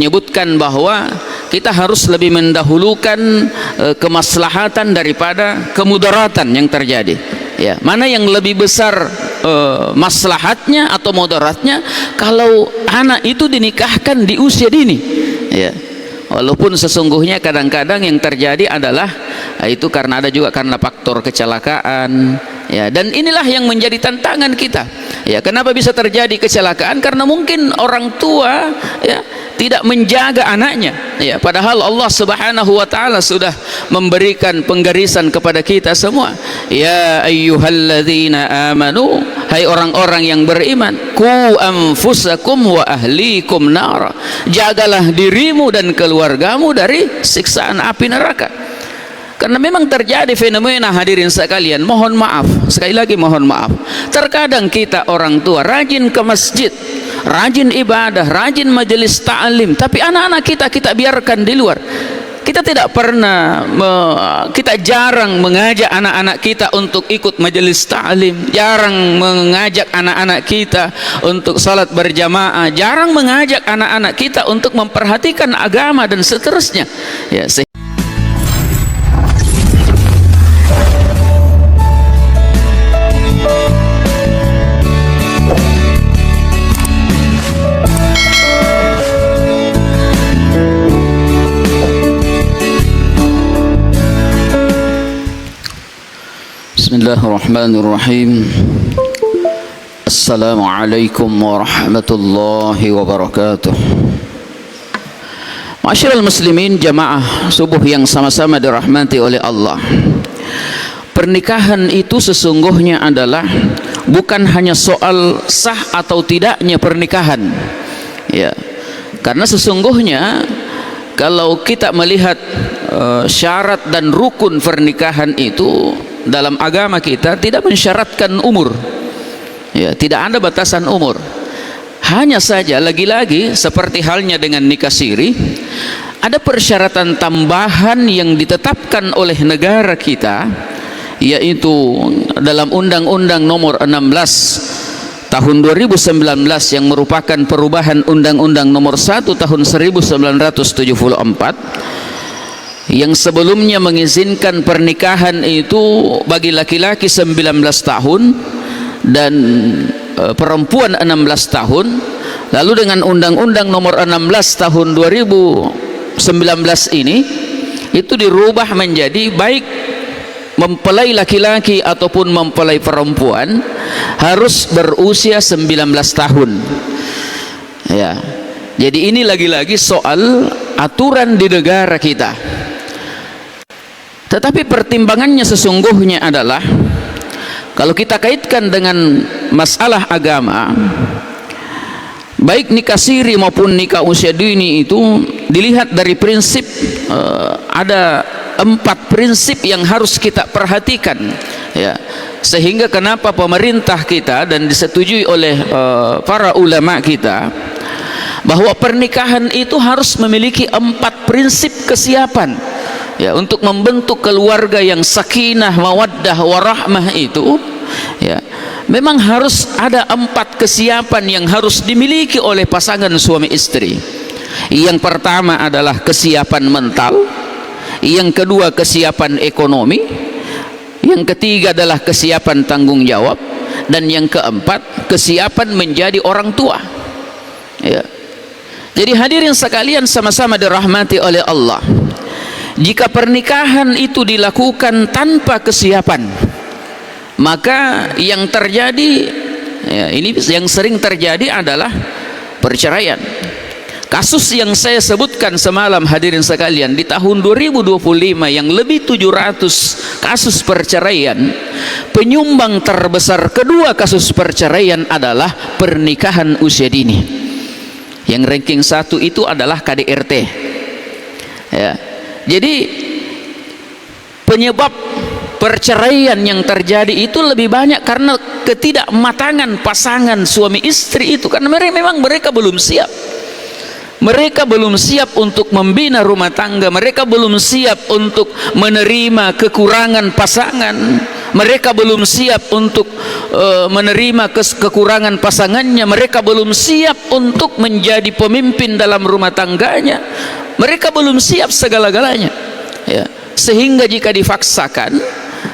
menyebutkan bahwa kita harus lebih mendahulukan kemaslahatan daripada kemudaratan yang terjadi. Ya, mana yang lebih besar maslahatnya atau mudaratnya kalau anak itu dinikahkan di usia dini? Ya, walaupun sesungguhnya kadang-kadang yang terjadi adalah itu karena ada juga karena faktor kecelakaan. Ya, dan inilah yang menjadi tantangan kita. Ya, kenapa bisa terjadi kecelakaan? Karena mungkin orang tua ya tidak menjaga anaknya. Ya, padahal Allah Subhanahu wa taala sudah memberikan penggarisan kepada kita semua. Ya ayyuhalladzina amanu, hai orang-orang yang beriman, qu anfusakum wa ahlikum nar. Jagalah dirimu dan keluargamu dari siksaan api neraka. Karena memang terjadi fenomena hadirin sekalian, mohon maaf, sekali lagi mohon maaf, terkadang kita orang tua rajin ke masjid, rajin ibadah, rajin majelis ta'lim, tapi anak-anak kita biarkan di luar. Kita tidak pernah kita jarang mengajak anak-anak kita untuk ikut majelis ta'lim, jarang mengajak anak-anak kita untuk salat berjamaah, jarang mengajak anak-anak kita untuk memperhatikan agama dan seterusnya. Ya, Bismillahirrahmanirrahim. Assalamualaikum warahmatullahi wabarakatuh. Ma'asyiral muslimin, jamaah subuh yang sama-sama dirahmati oleh Allah. Pernikahan itu sesungguhnya adalah bukan hanya soal sah atau tidaknya pernikahan. Ya. Karena sesungguhnya kalau kita melihat syarat dan rukun pernikahan itu dalam agama kita tidak mensyaratkan umur. Ya, tidak ada batasan umur. Hanya saja lagi-lagi seperti halnya dengan nikah siri, ada persyaratan tambahan yang ditetapkan oleh negara kita, yaitu dalam Undang-Undang Nomor 16 Tahun 2019 yang merupakan perubahan Undang-Undang Nomor 1 Tahun 1974, yang sebelumnya mengizinkan pernikahan itu bagi laki-laki 19 tahun dan perempuan 16 tahun. Lalu dengan Undang-Undang Nomor 16 Tahun 2019 ini itu dirubah menjadi baik mempelai laki-laki ataupun mempelai perempuan harus berusia 19 tahun. Ya. Jadi ini lagi-lagi soal aturan di negara kita. Tetapi pertimbangannya sesungguhnya adalah kalau kita kaitkan dengan masalah agama, baik nikah siri maupun nikah usia dini itu dilihat dari prinsip, ada 4 prinsip yang harus kita perhatikan. Ya, sehingga kenapa pemerintah kita dan disetujui oleh para ulama kita bahwa pernikahan itu harus memiliki 4 prinsip kesiapan. Ya, untuk membentuk keluarga yang sakinah, mawaddah, warahmah itu, ya, memang harus ada 4 kesiapan yang harus dimiliki oleh pasangan suami istri. Yang pertama adalah kesiapan mental, yang kedua kesiapan ekonomi, yang ketiga adalah kesiapan tanggung jawab, dan yang keempat kesiapan menjadi orang tua. Ya. Jadi hadirin sekalian sama-sama dirahmati oleh Allah. Jika pernikahan itu dilakukan tanpa kesiapan, maka yang terjadi, ya, ini yang sering terjadi adalah perceraian. Kasus yang saya sebutkan semalam hadirin sekalian, di tahun 2025 yang lebih 700 kasus perceraian, penyumbang terbesar kedua kasus perceraian adalah pernikahan usia dini. Yang ranking 1 itu adalah KDRT. Ya. Jadi penyebab perceraian yang terjadi itu lebih banyak karena ketidakmatangan pasangan suami istri itu, karena mereka belum siap. Mereka belum siap untuk membina rumah tangga, mereka belum siap untuk menerima kekurangan pasangan, mereka belum siap untuk menerima kekurangan pasangannya, mereka belum siap untuk menjadi pemimpin dalam rumah tangganya, mereka belum siap segala-galanya, ya. Sehingga jika dipaksakan,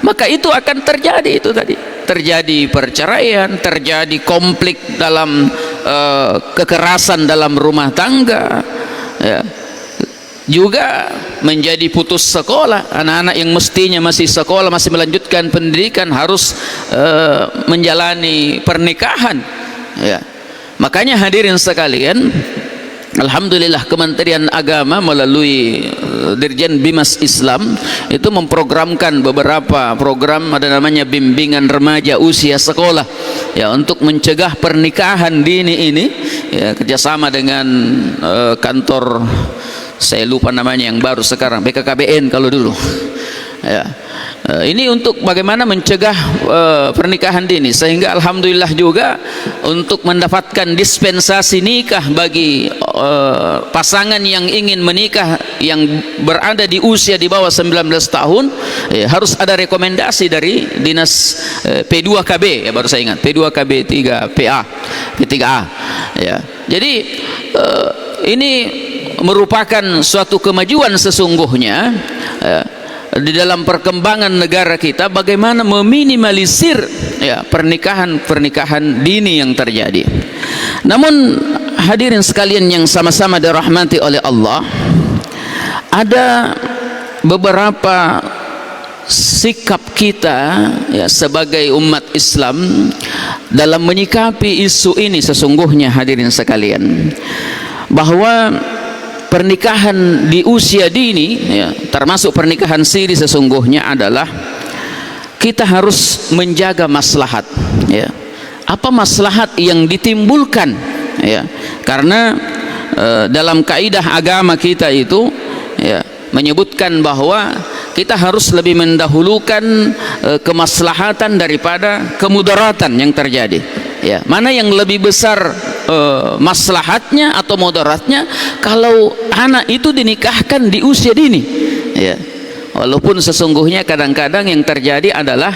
maka itu akan terjadi, itu tadi terjadi perceraian, terjadi konflik dalam kekerasan dalam rumah tangga, ya. Juga menjadi putus sekolah, anak-anak yang mestinya masih sekolah, masih melanjutkan pendidikan harus menjalani pernikahan, ya. Makanya hadirin sekalian, alhamdulillah Kementerian Agama melalui Dirjen Bimas Islam itu memprogramkan beberapa program, ada namanya bimbingan remaja usia sekolah, ya, untuk mencegah pernikahan dini ini, ya, kerjasama dengan kantor, saya lupa namanya yang baru sekarang, BKKBN kalau dulu, ya. Ini untuk bagaimana mencegah pernikahan dini, sehingga alhamdulillah juga untuk mendapatkan dispensasi nikah bagi pasangan yang ingin menikah yang berada di usia di bawah 19 tahun, harus ada rekomendasi dari dinas P2KB, ya, baru saya ingat P2KB 3PA P3A, ya. Jadi ini merupakan suatu kemajuan sesungguhnya, di dalam perkembangan negara kita, bagaimana meminimalisir, ya, pernikahan dini yang terjadi. Namun hadirin sekalian yang sama-sama dirahmati oleh Allah, ada beberapa sikap kita, ya, sebagai umat Islam dalam menyikapi isu ini sesungguhnya, hadirin sekalian, bahwa pernikahan di usia dini, ya, termasuk pernikahan siri, sesungguhnya adalah kita harus menjaga maslahat, ya. Apa maslahat yang ditimbulkan, ya, karena dalam kaidah agama kita itu, ya, menyebutkan bahwa kita harus lebih mendahulukan kemaslahatan daripada kemudaratan yang terjadi, ya. Mana yang lebih besar maslahatnya atau mudaratnya kalau anak itu dinikahkan di usia dini, ya. Walaupun sesungguhnya kadang-kadang yang terjadi adalah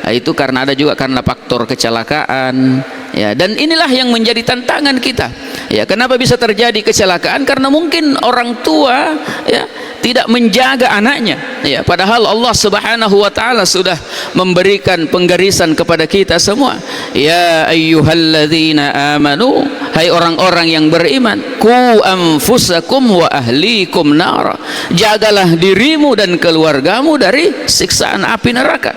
itu karena ada juga karena faktor kecelakaan, ya. Dan inilah yang menjadi tantangan kita, ya. Kenapa bisa terjadi kecelakaan? Karena mungkin orang tua, ya, tidak menjaga anaknya, ya, padahal Allah Subhanahu wa taala sudah memberikan penggarisan kepada kita semua, ya ayyuhalladzina amanu, hai orang-orang yang beriman, qu anfusakum wa ahlikum nar, jagalah dirimu dan keluargamu dari siksaan api neraka.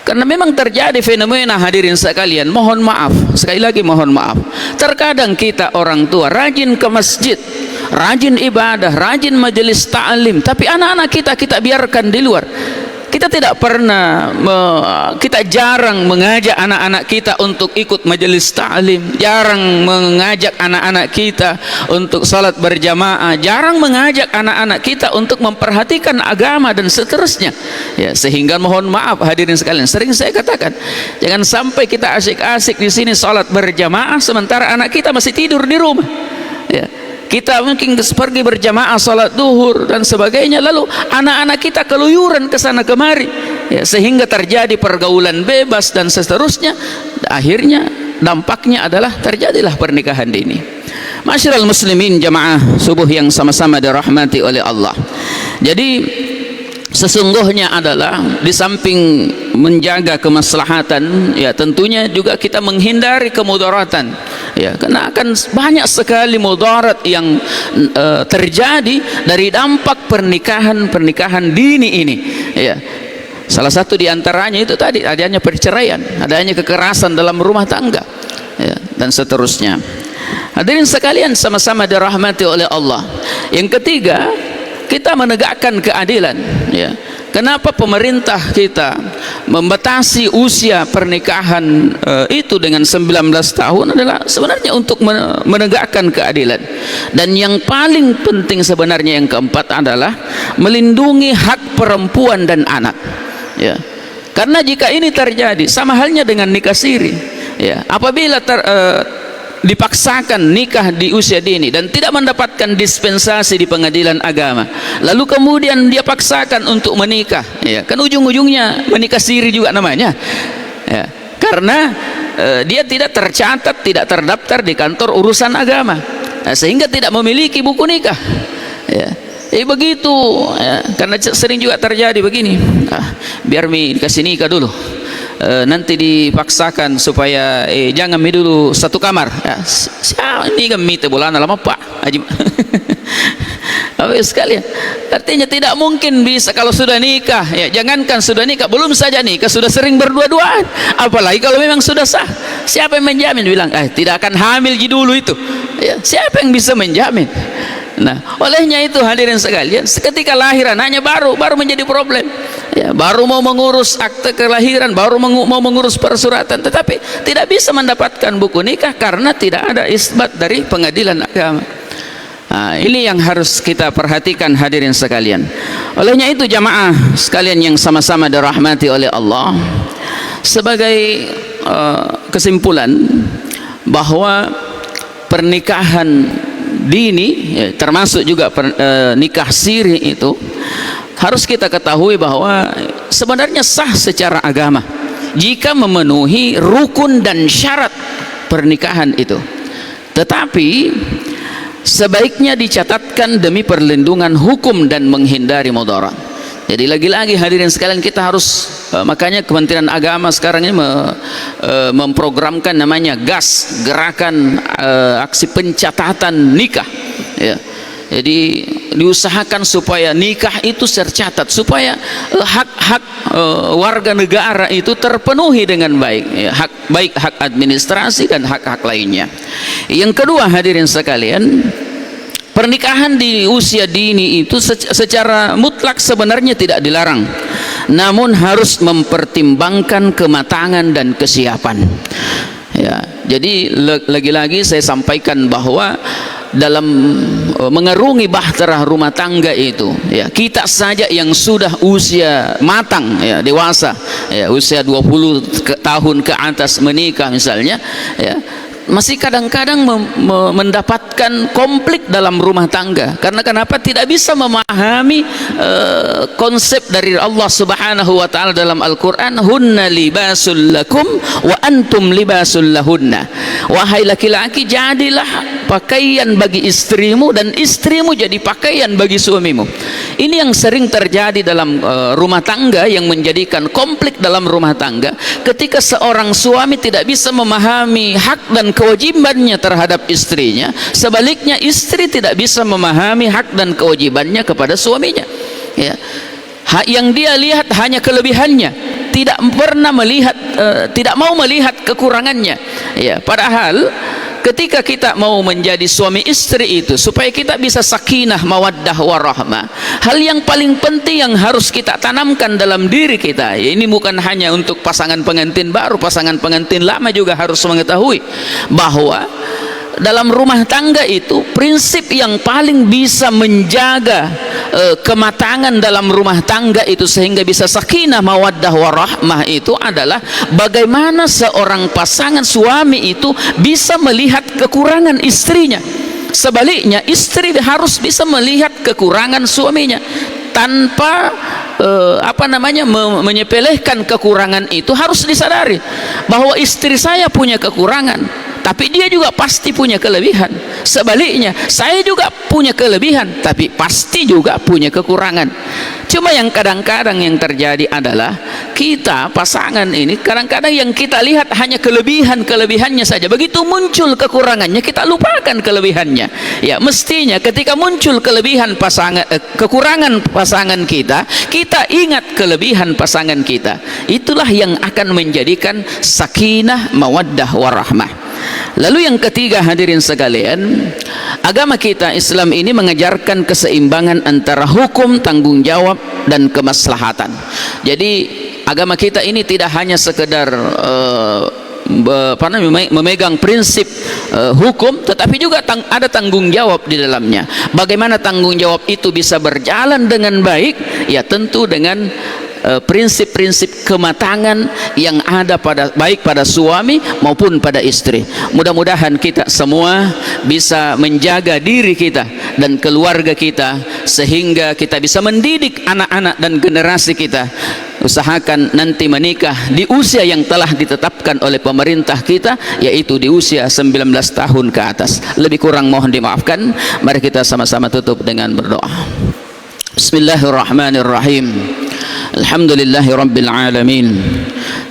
Karena memang terjadi fenomena, hadirin sekalian, mohon maaf, sekali lagi mohon maaf, terkadang kita orang tua rajin ke masjid, rajin ibadah, rajin majelis ta'lim, tapi anak-anak kita biarkan di luar. Kita tidak pernah, kita jarang mengajak anak-anak kita untuk ikut majelis ta'lim, jarang mengajak anak-anak kita untuk salat berjamaah, jarang mengajak anak-anak kita untuk memperhatikan agama dan seterusnya, ya. Sehingga mohon maaf hadirin sekalian, sering saya katakan, jangan sampai kita asik-asik di sini salat berjamaah sementara anak kita masih tidur di rumah, ya. Kita mungkin pergi berjamaah salat duhur dan sebagainya, lalu anak-anak kita keluyuran ke sana kemari, ya, sehingga terjadi pergaulan bebas dan seterusnya. Akhirnya dampaknya adalah terjadilah pernikahan dini. Masyiral muslimin jamaah subuh yang sama-sama dirahmati oleh Allah. Jadi sesungguhnya adalah di samping menjaga kemaslahatan, ya, tentunya juga kita menghindari kemudaratan, ya, karena akan banyak sekali mudarat yang terjadi dari dampak pernikahan dini ini, ya. Salah satu diantaranya itu tadi adanya perceraian, adanya kekerasan dalam rumah tangga, ya, dan seterusnya. Hadirin sekalian sama-sama dirahmati oleh Allah. Yang ketiga, kita menegakkan keadilan, ya. Kenapa pemerintah kita membatasi usia pernikahan itu dengan 19 tahun adalah sebenarnya untuk menegakkan keadilan. Dan yang paling penting sebenarnya yang keempat adalah melindungi hak perempuan dan anak, ya. Karena jika ini terjadi sama halnya dengan nikah siri, ya. Apabila dipaksakan nikah di usia dini dan tidak mendapatkan dispensasi di pengadilan agama, lalu kemudian dia paksakan untuk menikah, ya kan ujung-ujungnya menikah siri juga namanya, ya, karena dia tidak tercatat, tidak terdaftar di kantor urusan agama, sehingga tidak memiliki buku nikah, ya. Begitu, ya, karena sering juga terjadi begini, biar mi dikasih nikah dulu, nanti dipaksakan supaya jangan mi dulu satu kamar, ya, ini kan mi bulan lama pak Haji. Sekali, artinya tidak mungkin bisa kalau sudah nikah, ya jangankan sudah nikah, belum saja nikah sudah sering berdua-duaan, apalagi kalau memang sudah sah. Siapa yang menjamin? Bilang tidak akan hamil dulu itu, ya, siapa yang bisa menjamin? Nah, olehnya itu hadirin sekalian, ketika lahir anaknya baru menjadi problem, ya, baru mau mengurus akte kelahiran, baru mau mengurus persuratan, tetapi tidak bisa mendapatkan buku nikah karena tidak ada isbat dari pengadilan agama. Nah, ini yang harus kita perhatikan hadirin sekalian. Olehnya itu jamaah sekalian yang sama-sama dirahmati oleh Allah, sebagai kesimpulan bahwa pernikahan dini, ya, termasuk juga nikah siri itu harus kita ketahui bahwa sebenarnya sah secara agama jika memenuhi rukun dan syarat pernikahan itu, tetapi sebaiknya dicatatkan demi perlindungan hukum dan menghindari mudarat. Jadi lagi-lagi hadirin sekalian, kita harus makanya Kementerian Agama sekarang ini memprogramkan namanya GAS, Gerakan Aksi Pencatatan Nikah, ya. Jadi diusahakan supaya nikah itu tercatat, supaya hak-hak warga negara itu terpenuhi dengan baik, ya, baik hak administrasi dan hak-hak lainnya. Yang kedua hadirin sekalian, pernikahan di usia dini itu secara mutlak sebenarnya tidak dilarang, namun harus mempertimbangkan kematangan dan kesiapan, ya. Jadi lagi-lagi saya sampaikan bahwa dalam mengarungi bahtera rumah tangga itu, ya, kita saja yang sudah usia matang, ya, dewasa, ya, usia 20 tahun ke atas menikah misalnya, ya, masih kadang-kadang mendapatkan konflik dalam rumah tangga. Karena kenapa? Tidak bisa memahami konsep dari Allah Subhanahu wa taala dalam Al-Qur'an, hunna libasul lakum wa antum libasul lahunna. Wahai laki-laki, jadilah pakaian bagi istrimu dan istrimu jadi pakaian bagi suamimu. Ini yang sering terjadi dalam rumah tangga, yang menjadikan konflik dalam rumah tangga ketika seorang suami tidak bisa memahami hak dan kewajibannya terhadap istrinya, sebaliknya istri tidak bisa memahami hak dan kewajibannya kepada suaminya, ya. Yang dia lihat hanya kelebihannya, tidak pernah melihat, tidak mau melihat kekurangannya, ya. Padahal ketika kita mau menjadi suami istri itu, supaya kita bisa sakinah, mawaddah, warahmah, hal yang paling penting yang harus kita tanamkan dalam diri kita, ya, ini bukan hanya untuk pasangan pengantin baru, pasangan pengantin lama juga harus mengetahui bahwa dalam rumah tangga itu prinsip yang paling bisa menjaga kematangan dalam rumah tangga itu sehingga bisa sakinah, mawaddah, warahmah itu adalah bagaimana seorang pasangan suami itu bisa melihat kekurangan istrinya. Sebaliknya istri harus bisa melihat kekurangan suaminya tanpa menyepelekan kekurangan itu. Harus disadari bahwa istri saya punya kekurangan, tapi dia juga pasti punya kelebihan. Sebaliknya, saya juga punya kelebihan, tapi pasti juga punya kekurangan. Cuma yang kadang-kadang yang terjadi adalah kita pasangan ini kadang-kadang yang kita lihat hanya kelebihannya saja. Begitu muncul kekurangannya, kita lupakan kelebihannya. Ya, mestinya ketika muncul kekurangan pasangan kita, kita ingat kelebihan pasangan kita. Itulah yang akan menjadikan sakinah, mawaddah, warahmah. Lalu yang ketiga hadirin sekalian, agama kita Islam ini mengajarkan keseimbangan antara hukum, tanggung jawab dan kemaslahatan. Jadi agama kita ini tidak hanya sekedar memegang prinsip hukum, tetapi juga ada tanggung jawab di dalamnya. Bagaimana tanggung jawab itu bisa berjalan dengan baik? Ya tentu dengan prinsip-prinsip kematangan yang ada baik pada suami maupun pada istri. Mudah-mudahan kita semua bisa menjaga diri kita dan keluarga kita sehingga kita bisa mendidik anak-anak dan generasi kita. Usahakan nanti menikah di usia yang telah ditetapkan oleh pemerintah kita, yaitu di usia 19 tahun ke atas. Lebih kurang mohon dimaafkan. Mari kita sama-sama tutup dengan berdoa. Bismillahirrahmanirrahim. Alhamdulillahi rabbil alamin.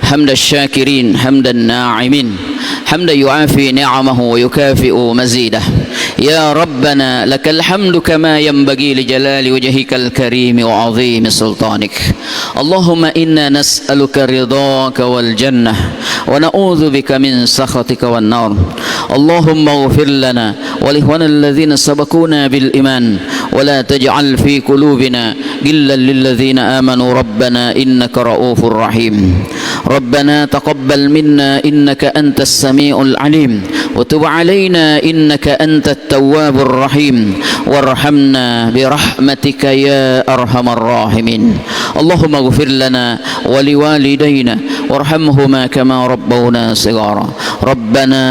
Hamdan syakirin, hamdan na'imin, hamdan yu'afi ni'amahu wa yukafi'u mazidah. Ya Rabbana lakal hamdu kama yanbaghi li jalali wajhikal karim wa 'azimi sultanik. Allahumma inna nas'aluka ridhaka wal jannah wa na'udzu bika min sakhatika wan nar. Allahumma ighfir lana wa li ikhwanina alladhina sabaquna bil iman wa la taj'al fi qulubina ghillan lil ladzina amanu rabbana innaka ra'ufur rahim. ربنا تقبل منا إنك أنت السميع العليم وتب علينا إنك أنت التواب الرحيم وارحمنا برحمتك يا أرحم الراحمين. اللهم اغفر لنا ولوالدينا وارحمهما كما ربونا صغارا. ربنا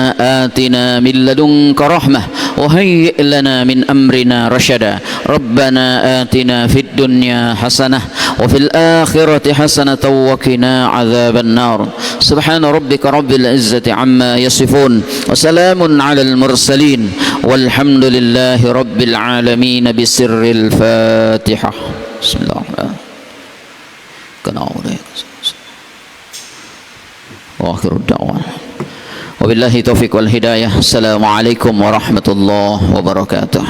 آتنا من لدنك رحمة وهيئ لنا من أمرنا رشدا. ربنا آتنا في الدنيا حسنة وفي الآخرة حسنة وقنا عذاب النار. سبحان ربك رب العزة عما يصفون وسلام على المرسلين والحمد لله رب العالمين بسر الفاتحة. بسم الله الرحمن الرحيم. وآخر الدعوة وبالله توفيق والهداية. السلام عليكم ورحمة الله وبركاته.